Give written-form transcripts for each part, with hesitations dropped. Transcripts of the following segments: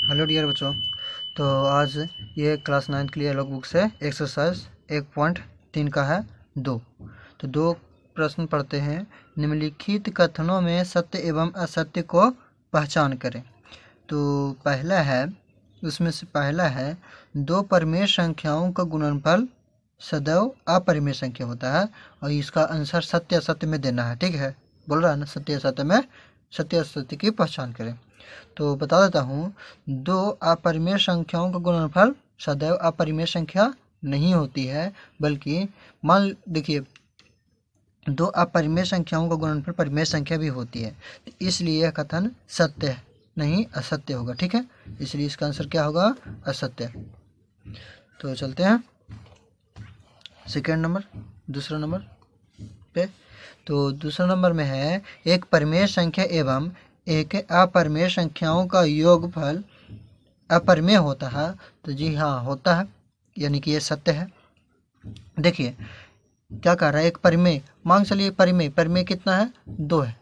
Hello dear बच्चों। तो आज ये क्लास 9 के लिए लॉग बुक से एक्सरसाइज 1.3 का है 2। तो 2 प्रश्न पढ़ते हैं। निम्नलिखित कथनों में सत्य एवं असत्य को पहचान करें। तो पहला है, उसमें से पहला है, दो परिमेय संख्याओं का गुणनफल सदैव अपरिमेय संख्या होता है और इसका आंसर सत्य असत्य में देना है। ठीक है, बोल रहा है ना, सत्य असत्य में सत्य असत्य की पहचान करें। तो बता देता हूँ, दो अपरिमेय संख्याओं का गुणनफल सदैव अपरिमेय संख्या नहीं होती है, बल्कि मान देखिए दो अपरिमेय संख्याओं का गुणनफल परिमेय संख्या भी होती है। तो इसलिए यह कथन सत्य नहीं असत्य होगा। ठीक है, इसलिए इसका आंसर क्या होगा? असत्य। तो चलते हैं सेकेंड नंबर, दूसरा नंबर पे। तो दूसरा नंबर में है, एक परिमेय संख्या एवं एक अपरिमेय संख्याओं का योगफल अपरिमेय होता है। तो जी हाँ, होता है, यानी कि ये सत्य है। देखिए क्या कह रहा है, एक परिमेय, मान चलिए परिमेय कितना है? 2 है।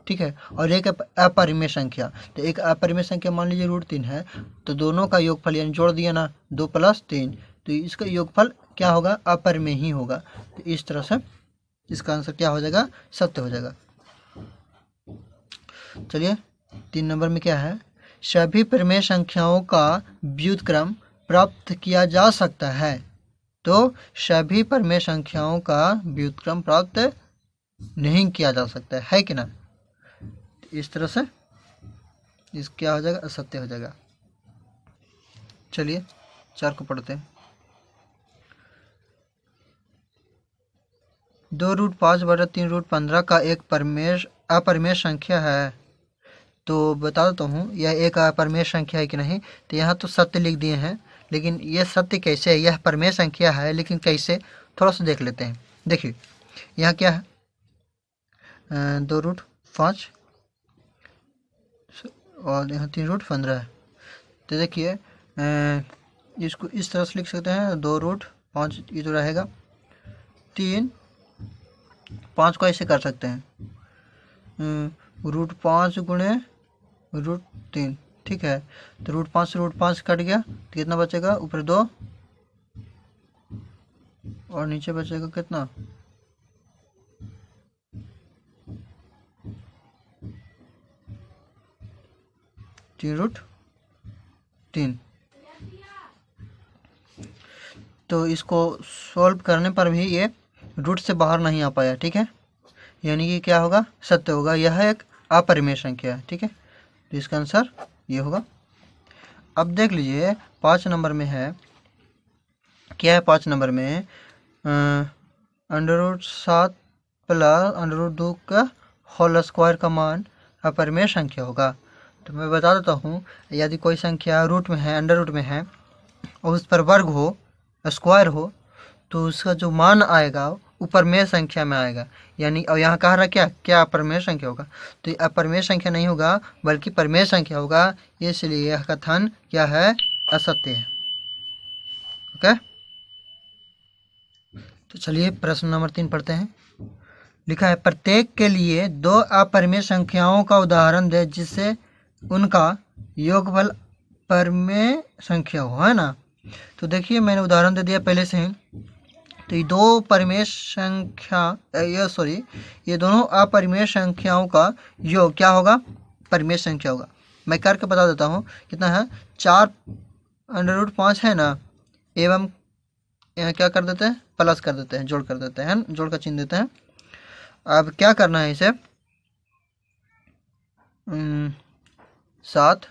ठीक है, और एक अपरिमेय संख्या, तो एक अपरिमेय संख्या मान लीजिए √3 है, तो दोनों का योगफल यानी जोड़ दिया ना, 2 + 3, तो इसका योगफल क्या होगा? अपरिमेय ही होगा। तो इस तरह से इसका आंसर क्या हो जाएगा? सत्य हो जाएगा। चलिए 3 नंबर में क्या है, सभी परिमेय संख्याओं का व्युत्क्रम प्राप्त किया जा सकता है। तो सभी परिमेय संख्याओं का व्युत्क्रम प्राप्त नहीं किया जा सकता है कि ना? इस तरह से इस क्या हो जाएगा? असत्य हो जाएगा। चलिए 4 को पढ़ते हैं। 2√5/3√15 का एक अपरिमेय संख्या है। तो बता देता हूँ यह एक अपरिमेय संख्या है कि नहीं। तो यहाँ तो सत्य लिख दिए हैं, लेकिन यह सत्य कैसे है? यह परिमेय संख्या है, लेकिन कैसे, थोड़ा सा देख लेते हैं। देखिए यहाँ क्या है, 2√5 और यहाँ 3√15 है। तो देखिए इसको इस तरह से लिख सकते हैं, 2√5 ये तो रहेगा, 5 को ऐसे कर सकते हैं, √5 गुणे √3। ठीक है, तो √5 से √5 कट गया, तो कितना बचेगा? ऊपर 2 और नीचे बचेगा कितना? 3√3। तो इसको सॉल्व करने पर भी ये रूट से बाहर नहीं आ पाया। ठीक है, यानी कि क्या होगा? सत्य होगा। यह एक अपरिमेय संख्या है। ठीक है, तो इसका आंसर ये होगा। अब देख लीजिए 5 नंबर में है, क्या है 5 नंबर में? √7 + √2 का होल स्क्वायर का मान अपरिमेय संख्या होगा। तो मैं बता देता हूँ, यदि कोई संख्या रूट में है, अंडर रूट में है, और उस पर वर्ग हो, स्क्वायर हो, तो उसका जो मान आएगा वो परिमेय संख्या में आएगा। यानी और यहाँ कह रहा क्या अपरिमेय संख्या होगा? तो ये अपरिमेय संख्या नहीं होगा, बल्कि परिमेय संख्या होगा। इसलिए यह कथन क्या है? असत्य है। ओके, तो चलिए प्रश्न नंबर 3 पढ़ते हैं। लिखा है, प्रत्येक के लिए 2 अपरिमेय संख्याओं का उदाहरण दे जिससे उनका योगफल परिमेय संख्या हो, है ना। तो देखिए मैंने उदाहरण दे दिया पहले से ही। तो ये 2 परिमेय संख्या, ये दोनों अपरिमेय संख्याओं का योग क्या होगा? परिमेय संख्या होगा। मैं करके बता देता हूँ कितना है। 4√5 है ना, एवं यहाँ क्या कर देते हैं? प्लस कर देते हैं, जोड़ कर देते हैं, जोड़ का चिन्ह देते हैं। अब क्या करना है इसे? 7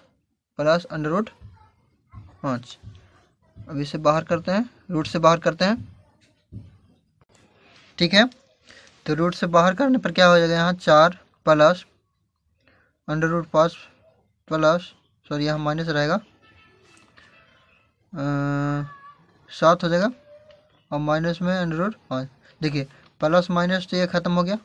+ √5। अब इसे बाहर करते हैं, रूट से बाहर करते हैं। ठीक है, तो रूट से बाहर करने पर क्या हो जाएगा? यहाँ 4 + √5 प्लस, सॉरी यहाँ माइनस रहेगा, 7 हो जाएगा, और माइनस में √5। देखिए प्लस माइनस तो ये ख़त्म हो गया,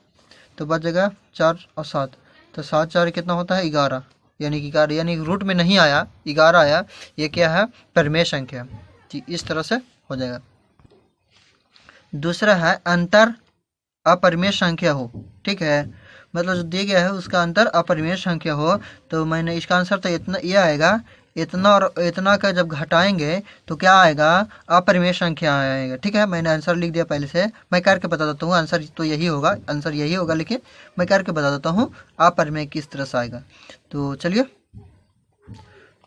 तो बच जाएगा 4 और 7। तो 7 4 कितना होता है? 11। यानी कि 11, यानी रूट में नहीं आया, 11 आया। ये क्या है? परिमेय संख्या। जी, इस तरह से हो जाएगा। दूसरा है, अंतर अपरिमेय संख्या हो। ठीक है, मतलब जो दिया गया है उसका अंतर अपरिमेय संख्या हो। तो मैंने इसका आंसर तो इतना ये आएगा, इतना और इतना का जब घटाएंगे तो क्या आएगा, अपरिमेय संख्या आएगा। ठीक है, मैंने आंसर लिख दिया पहले से, मैं करके बता देता हूँ। आंसर तो यही होगा, आंसर यही होगा, लेकिन मैं करके बता देता हूँ अपरिमेय किस तरह से आएगा। तो चलिए,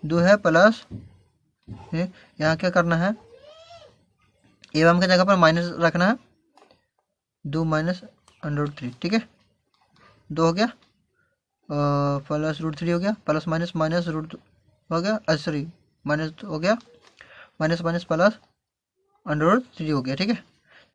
2 है प्लस, यहाँ क्या करना है, एवं की जगह पर माइनस रखना है, 2 माइनस √3। ठीक है, 2 हो गया, प्लस √3 हो गया, प्लस माइनस माइनस रूट हो गया, सॉरी माइनस हो गया, माइनस माइनस प्लस √3 हो गया। ठीक है,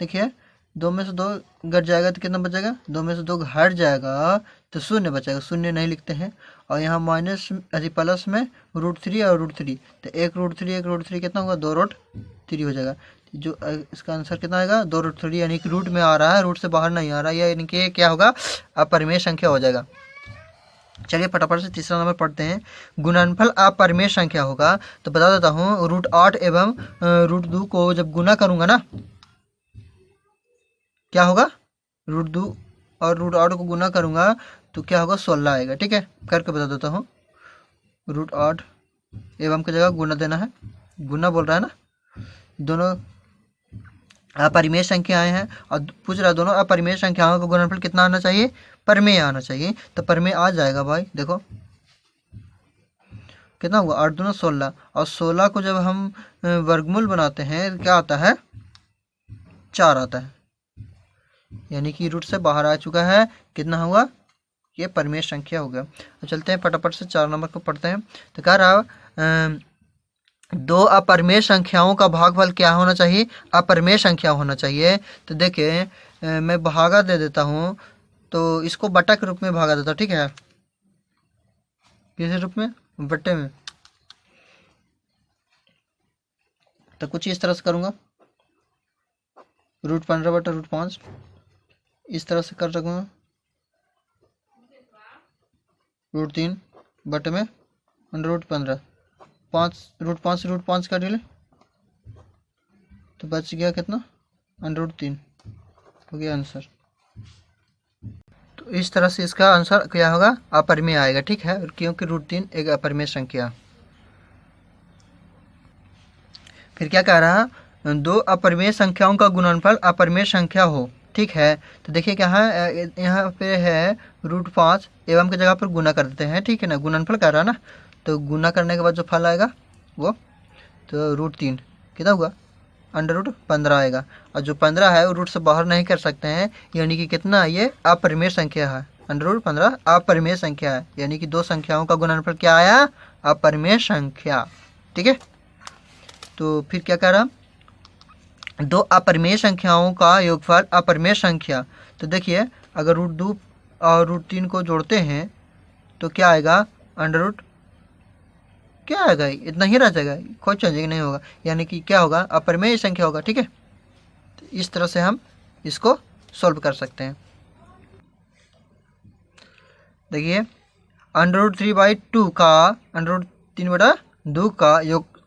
देखिए 2 में से 2 घट जाएगा तो कितना बचेगा, 2 में से 2 घट जाएगा तो 0 बचेगा, 0 नहीं लिखते हैं। और यहाँ माइनस अरे प्लस में √3 और √3, तो 1√3 कितना होगा, 2√3 हो जाएगा। जो इसका आंसर कितना आएगा, 2√3, यानी कि रूट में आ रहा है, रूट से बाहर नहीं आ रहा है, यानी कि क्या होगा, अपरिमेय संख्या हो जाएगा। चलिए फटाफट से तीसरा नंबर पढ़ते हैं। गुणनफल अपरिमेय संख्या होगा, तो बता देता हूँ, √8 एवं √2 को जब गुना करूंगा ना, क्या होगा, √2 और √8 को गुना करूंगा तो क्या होगा, 16 आएगा। ठीक है, करके बता देता हूँ, √8 एवं की जगह गुना देना है, गुना बोल रहा है ना, दोनों अपरिमेय संख्याएं हैं और पूछ रहा है दोनों अपरिमेय संख्याओं का गुणनफल कितना आना चाहिए, परिमेय आना चाहिए। तो परिमेय आ जाएगा भाई, देखो कितना हुआ, 8 दूना 16, और 16 को जब हम वर्गमूल बनाते हैं क्या आता है, 4 आता है, यानी कि रूट से बाहर आ चुका है। कितना हुआ, ये परिमेय संख्या हो गया। तो चलते हैं फटाफट से 4 नंबर को पढ़ते हैं। तो कह रहा 2 अपरिमेय संख्याओं का भागफल क्या होना चाहिए, अपरिमेय संख्या होना चाहिए। तो देखिए मैं भागा दे देता हूँ, तो इसको बटा के रूप में भागा देता हूँ। ठीक है, किस रूप में, बट्टे में। तो कुछ इस तरह से करूँगा, √15 बटा √5 इस तरह से कर सकूँगा, √3 बटे में √15, 5 से √5 काट ले तो बच गया कितना, √3 हो गया आंसर। तो इस तरह से इसका आंसर क्या होगा, अपरिमेय आएगा। ठीक है, क्योंकि √3 एक अपरिमेय संख्या। फिर क्या कह रहा है, 2 अपरिमेय संख्याओं का गुणनफल अपरिमेय संख्या हो। ठीक है, तो देखिए क्या है, यहाँ पे है √5 एवं की जगह पर गुना कर देते हैं। ठीक है ना, गुणनफल कर रहा है ना, तो गुना करने के बाद जो फल आएगा वो, तो √3 कितना हुआ, √15 आएगा। और जो 15 है वो रूट से बाहर नहीं कर सकते हैं, यानी कि कितना, ये अपरिमेय संख्या है, √15 अपरिमेय संख्या है, यानी कि 2 संख्याओं का गुणनफल क्या आया, अपरिमेय संख्या। ठीक है, तो फिर क्या कह रहा, 2 अपरिमेय संख्याओं का योगफल अपरिमेय संख्या। तो देखिए अगर √2 और √3 को जोड़ते हैं तो क्या आएगा, क्या आएगा, इतना ही रह जाएगा, कोई चेंजिंग नहीं होगा, यानी कि क्या होगा, अपरिमेय संख्या होगा। ठीक है, तो इस तरह से हम इसको सॉल्व कर सकते हैं। देखिए √3/2 का √3/2 का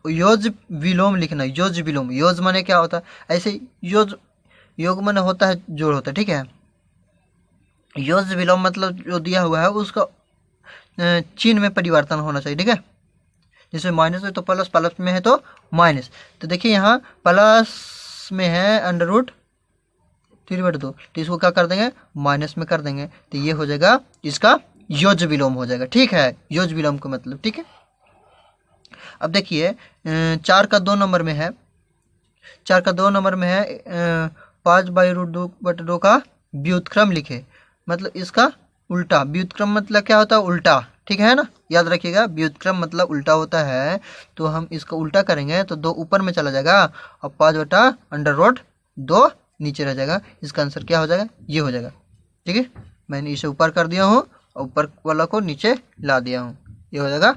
योज विलोम लिखना है। योज विलोम, योज माने क्या होता है, ऐसे योज, योग माने होता है जोड़ होता है। ठीक है, योज विलोम मतलब जो दिया हुआ है उसका चिन्ह में परिवर्तन होना चाहिए। ठीक है, जैसे माइनस है तो प्लस, प्लस में है तो माइनस। तो देखिए यहाँ प्लस में है √3/2, तो इसको क्या कर देंगे, माइनस में कर देंगे, तो ये हो जाएगा इसका योज विलोम हो जाएगा। ठीक है, योज विलोम का मतलब। ठीक है, अब देखिए 4 का 2 नंबर में है, 4 का 2 नंबर में है 5/√2/2 का व्युत्क्रम लिखे, मतलब इसका उल्टा। व्युत्क्रम मतलब क्या होता है, उल्टा। ठीक है ना, याद रखिएगा, व्युत्क्रम मतलब उल्टा होता है। तो हम इसको उल्टा करेंगे तो 2 ऊपर में चला जाएगा और 5/√2 नीचे रह जाएगा। इसका आंसर क्या हो जाएगा, ये हो जाएगा। ठीक है, मैंने इसे ऊपर कर दिया हूँ और ऊपर वाला को नीचे ला दिया हूँ, ये हो जाएगा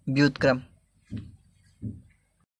व्युत्क्रम।